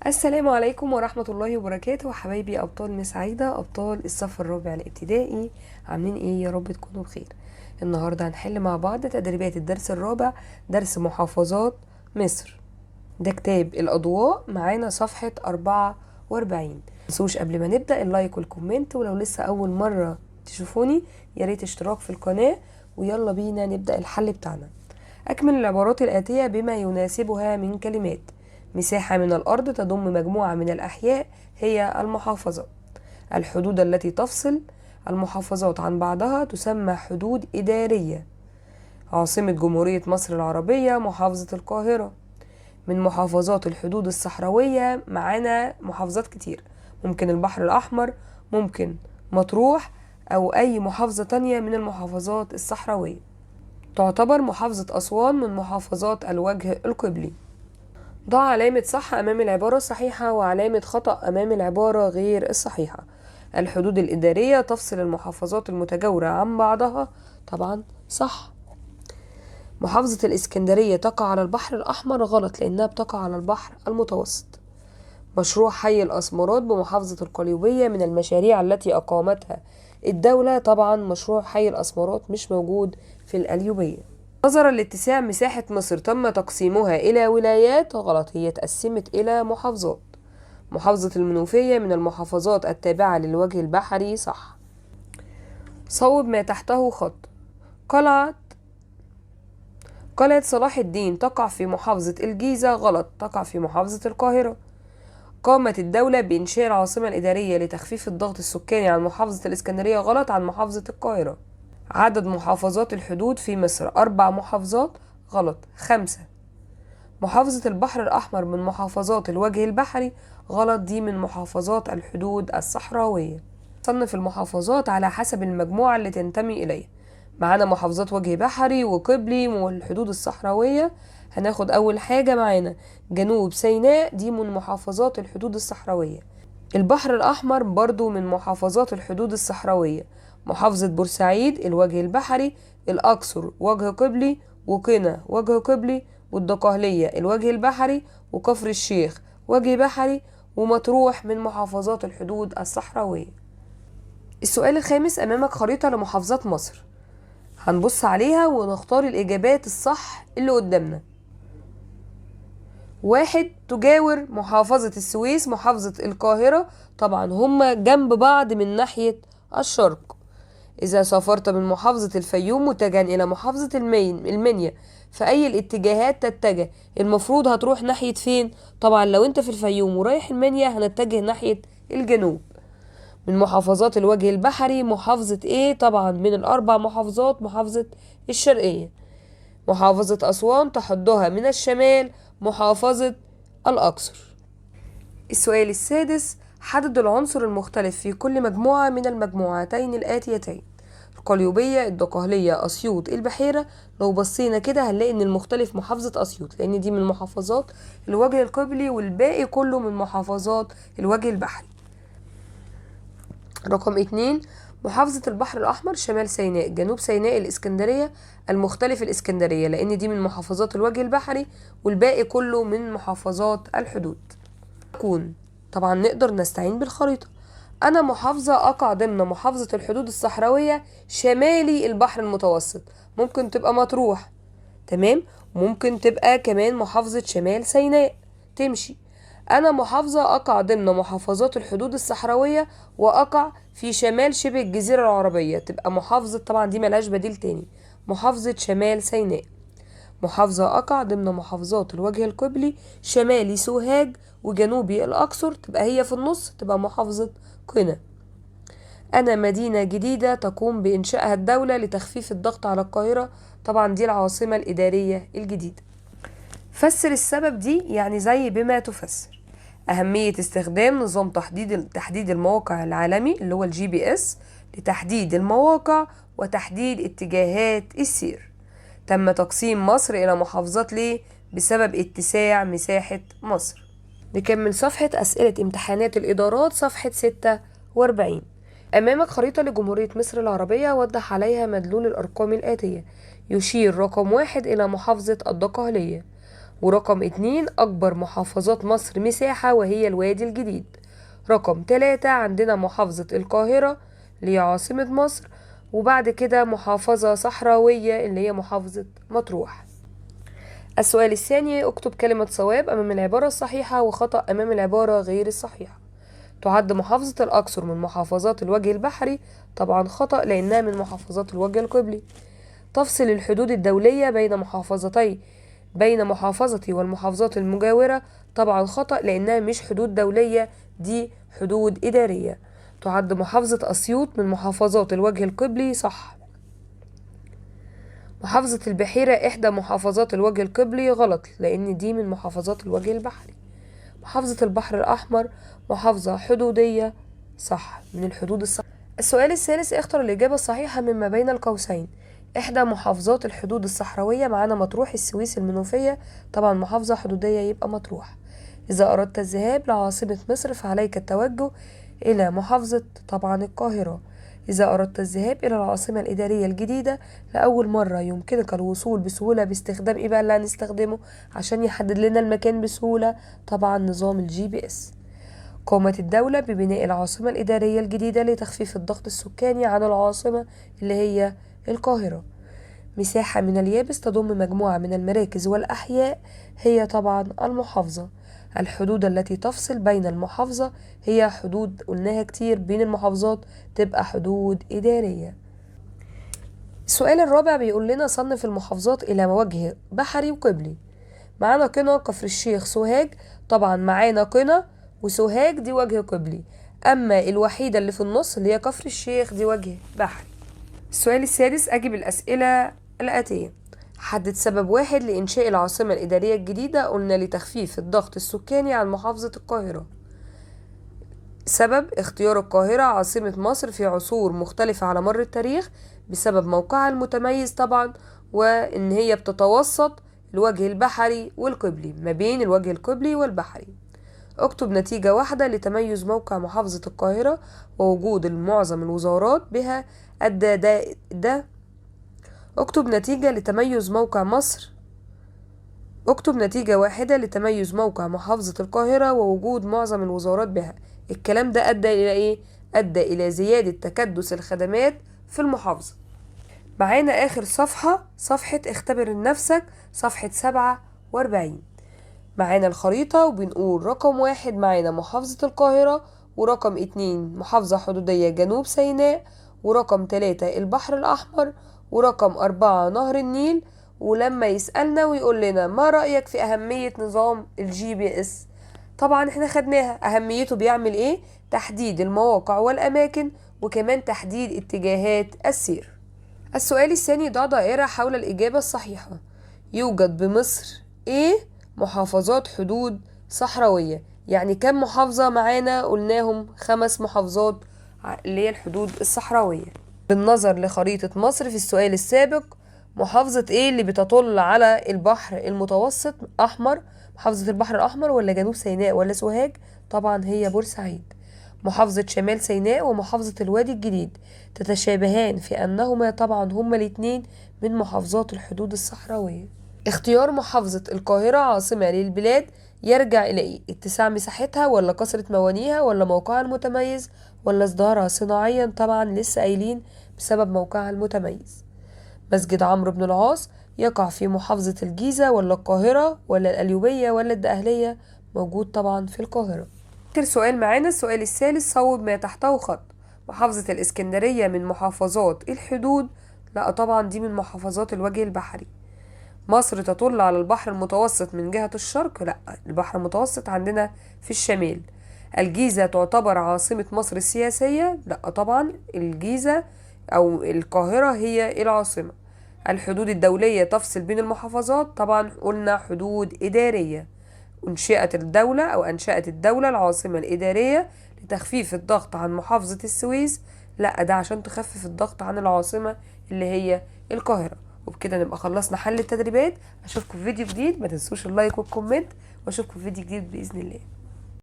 السلام عليكم ورحمة الله وبركاته حبايبي أبطال مس عايدة، أبطال الصف الرابع الابتدائي. عاملين إيه؟ يا رب تكونوا بخير. النهاردة هنحل مع بعض تدريبات الدرس الرابع، درس محافظات مصر. ده كتاب الأضواء، معانا صفحة 44. متنسوش قبل ما نبدأ اللايك والكومنت، ولو لسه أول مرة تشوفوني ياريت اشتراك في القناة. ويلا بينا نبدأ الحل بتاعنا. أكمل العبارات الآتية بما يناسبها من كلمات. مساحة من الأرض تضم مجموعة من الأحياء هي المحافظة. الحدود التي تفصل المحافظات عن بعضها تسمى حدود إدارية. عاصمة جمهورية مصر العربية محافظة القاهرة. من محافظات الحدود الصحراوية معانا محافظات كتير، ممكن البحر الأحمر، ممكن مطروح، أو أي محافظة تانية من المحافظات الصحراوية. تعتبر محافظة أسوان من محافظات الوجه القبلي. ضع علامة صح أمام العبارة الصحيحة وعلامة خطأ أمام العبارة غير الصحيحة. الحدود الإدارية تفصل المحافظات المتجاورة عن بعضها، طبعا صح. محافظة الإسكندرية تقع على البحر الأحمر، غلط لأنها بتقع على البحر المتوسط. مشروع حي الأسمرات بمحافظة القليوبية من المشاريع التي أقامتها الدولة، طبعا مشروع حي الأسمرات مش موجود في القليوبية. نظرا لاتساع مساحة مصر تم تقسيمها إلى ولايات، غلط، هي اتقسمت إلى محافظات. محافظة المنوفية من المحافظات التابعة للوجه البحري، صح. صوب ما تحته خط. قلعة صلاح الدين تقع في محافظة الجيزة، غلط، تقع في محافظة القاهرة. قامت الدولة بإنشاء العاصمة الإدارية لتخفيف الضغط السكاني عن محافظة الإسكندرية، غلط، عن محافظة القاهرة. عدد محافظات الحدود في مصر 4 محافظات، غلط، 5. محافظة البحر الأحمر من محافظات الوجه البحري، غلط، دي من محافظات الحدود الصحراوية. صنف المحافظات على حسب المجموعة اللي تنتمي إليها. معانا محافظات وجه بحري وقبلي والحدود الصحراوية. هناخد أول حاجة معانا جنوب سيناء، دي من محافظات الحدود الصحراوية. البحر الأحمر برضو من محافظات الحدود الصحراوية. محافظة بورسعيد الوجه البحري، الأقصر وجه قبلي، وقنا وجه قبلي، والدقهلية الوجه البحري، وكفر الشيخ وجه بحري، ومطروح من محافظات الحدود الصحراوية. السؤال الخامس، أمامك خريطة لمحافظات مصر، هنبص عليها ونختار الإجابات الصح اللي قدامنا. 1. تجاور محافظة السويس محافظة القاهرة، طبعا هما جنب بعض من ناحية الشرق. إذا سافرت من محافظة الفيوم متجها إلى محافظة المنيا فأي الاتجاهات تتجه، المفروض هتروح ناحية فين؟ طبعا لو انت في الفيوم ورايح المنيا هنتجه ناحية الجنوب. من محافظات الوجه البحري محافظة ايه؟ طبعا من الأربع محافظات محافظة الشرقية. محافظة أسوان تحدها من الشمال محافظة الأقصر. السؤال السادس، حدد العنصر المختلف في كل مجموعة من المجموعتين الآتيتين. القليوبية، الدقهلية، أسيوط، البحيرة. لو بصينا كده هنلاقي ان المختلف محافظة أسيوط لأن دي من محافظات الوجه القبلي، والباقي كله من محافظات الوجه البحري. رقم 2، محافظة البحر الأحمر شمال سيناء جنوب سيناء الإسكندرية. المختلف الإسكندرية لأن دي من محافظات الوجه البحري، والباقي كله من محافظات الحدود. طبعا نقدر نستعين بالخريطة. أنا محافظة أقع ضمن محافظة الحدود الصحراوية شمالي البحر المتوسط، ممكن تبقى مطروح، تمام، ممكن تبقى كمان محافظة شمال سيناء، تمشي. أنا محافظة أقع ضمن محافظات الحدود الصحراوية وأقع في شمال شبه الجزيرة العربية، تبقى محافظة، طبعا دي ملهاش بديل تاني، محافظة شمال سيناء. محافظة أقع ضمن محافظات الوجه القبلي شمالي سوهاج وجنوبي الأقصر، تبقى هي في النص، تبقى محافظة قنا. أنا مدينة جديدة تقوم بإنشائها الدولة لتخفيف الضغط على القاهرة، طبعا دي العاصمة الإدارية الجديدة. فسر السبب دي يعني زي بما تفسر. أهمية استخدام نظام تحديد المواقع العالمي اللي هو الGPS لتحديد المواقع وتحديد اتجاهات السير. تم تقسيم مصر إلى محافظات ليه؟ بسبب اتساع مساحة مصر. نكمل صفحة أسئلة امتحانات الإدارات صفحة 46. أمامك خريطة لجمهورية مصر العربية، وضح عليها مدلول الأرقام الآتية. يشير رقم 1 إلى محافظة الدقهلية، ورقم 2 أكبر محافظات مصر مساحة وهي الوادي الجديد. رقم 3 عندنا محافظة القاهرة اللي هي عاصمة مصر، وبعد كده محافظة صحراوية اللي هي محافظة مطروح. السؤال الثاني، اكتب كلمة صواب أمام العبارة الصحيحة وخطأ أمام العبارة غير الصحيحة. تعد محافظة الأقصر من محافظات الوجه البحري، طبعا خطأ لأنها من محافظات الوجه القبلي. تفصل الحدود الدولية بين محافظتي والمحافظات المجاورة، طبعا خطأ لأنها مش حدود دولية، دي حدود إدارية. تعد محافظة أسيوط من محافظات الوجه القبلي، صح. محافظة البحيرة إحدى محافظات الوجه القبلي، غلط لأن دي من محافظات الوجه البحري. محافظة البحر الأحمر محافظة حدودية، صح، من الحدود الصح. السؤال الثالث، اختر الإجابة الصحيحة مما بين القوسين. إحدى محافظات الحدود الصحراوية معانا مطروح، السويس، المنوفية، طبعا محافظة حدودية يبقى مطروح. إذا أردت الذهاب لعاصمة مصر فعليك التوجه إلى محافظة طبعا القاهرة. إذا أردت الذهاب إلى العاصمة الإدارية الجديدة لأول مرة يمكنك الوصول بسهولة باستخدام إيه بقى اللي هنستخدمه عشان يحدد لنا المكان بسهولة؟ طبعا نظام الGPS. قامت الدولة ببناء العاصمة الإدارية الجديدة لتخفيف الضغط السكاني على العاصمة اللي هي القاهرة. مساحة من اليابس تضم مجموعة من المراكز والأحياء هي طبعا المحافظة. الحدود التي تفصل بين المحافظة هي حدود قلناها كتير بين المحافظات، تبقى حدود إدارية. السؤال الرابع بيقول لنا صنف المحافظات إلى وجه بحري وقبلي. معانا قنا، كفر الشيخ، سوهاج، طبعا معانا قنا وسوهاج دي وجه قبلي، أما الوحيدة اللي في النص اللي هي كفر الشيخ دي وجه بحري. السؤال السادس، أجب الأسئلة الآتية. حدد سبب واحد لإنشاء العاصمة الإدارية الجديدة، قلنا لتخفيف الضغط السكاني عن محافظة القاهرة. سبب اختيار القاهرة عاصمة مصر في عصور مختلفة على مر التاريخ بسبب موقعها المتميز طبعا، وإن هي بتتوسط الوجه البحري والقبلي، ما بين الوجه القبلي والبحري. اكتب نتيجة واحدة لتميز موقع محافظة القاهرة ووجود معظم الوزارات بها أدى ده. اكتب نتيجة لتميز موقع مصر. اكتب نتيجة واحدة لتميز موقع محافظة القاهرة ووجود معظم الوزارات بها. الكلام ده أدى إلى إيه؟ أدى إلى زيادة تكدس الخدمات في المحافظة. معانا آخر صفحة اختبر نفسك، صفحة 47. معانا الخريطة وبنقول رقم 1 معانا محافظة القاهرة، ورقم 2 محافظة حدودية جنوب سيناء، ورقم 3 البحر الأحمر، ورقم 4 نهر النيل. ولما يسألنا ويقول لنا ما رأيك في أهمية نظام الGPS، طبعا احنا خدناها. أهميته بيعمل ايه؟ تحديد المواقع والأماكن، وكمان تحديد اتجاهات السير. السؤال الثاني، ضع دائرة حول الإجابة الصحيحة. يوجد بمصر ايه؟ محافظات حدود صحراوية. يعني كم محافظة معانا؟ قلناهم 5 محافظات اللي هي الحدود الصحراوية. بالنظر لخريطة مصر في السؤال السابق، محافظة ايه اللي بتطل على البحر المتوسط أحمر؟ محافظة البحر الأحمر ولا جنوب سيناء ولا سوهاج؟ طبعا هي بورسعيد. محافظة شمال سيناء ومحافظة الوادي الجديد تتشابهان في أنهما طبعا هما الاتنين من محافظات الحدود الصحراوية. اختيار محافظة القاهرة عاصمة للبلاد يرجع إلى إيه؟ اتساع مساحتها ولا كثرة موانيها ولا موقعها المتميز ولا ازدهارها صناعيا؟ طبعا لسه قايلين بسبب موقعها المتميز. مسجد عمرو بن العاص يقع في محافظة الجيزة ولا القاهرة ولا القليوبية ولا الدقهلية؟ موجود طبعا في القاهرة. آخر سؤال معانا السؤال الثالث، صوب ما تحته خط. محافظة الإسكندرية من محافظات الحدود؟ لا طبعا دي من محافظات الوجه البحري. مصر تطل على البحر المتوسط من جهة الشرق؟ لا، البحر المتوسط عندنا في الشمال. الجيزة تعتبر عاصمة مصر السياسية؟ لا طبعا الجيزة أو القاهرة هي العاصمة. الحدود الدولية تفصل بين المحافظات؟ طبعا قلنا حدود إدارية. أنشأت الدولة العاصمة الإدارية لتخفيف الضغط عن محافظة السويس؟ لا، ده عشان تخفف الضغط عن العاصمة اللي هي القاهرة. وبكده نبقى خلصنا حل التدريبات. اشوفكم في فيديو جديد، ما تنسوش اللايك والكومنت، واشوفكم في فيديو جديد بإذن الله.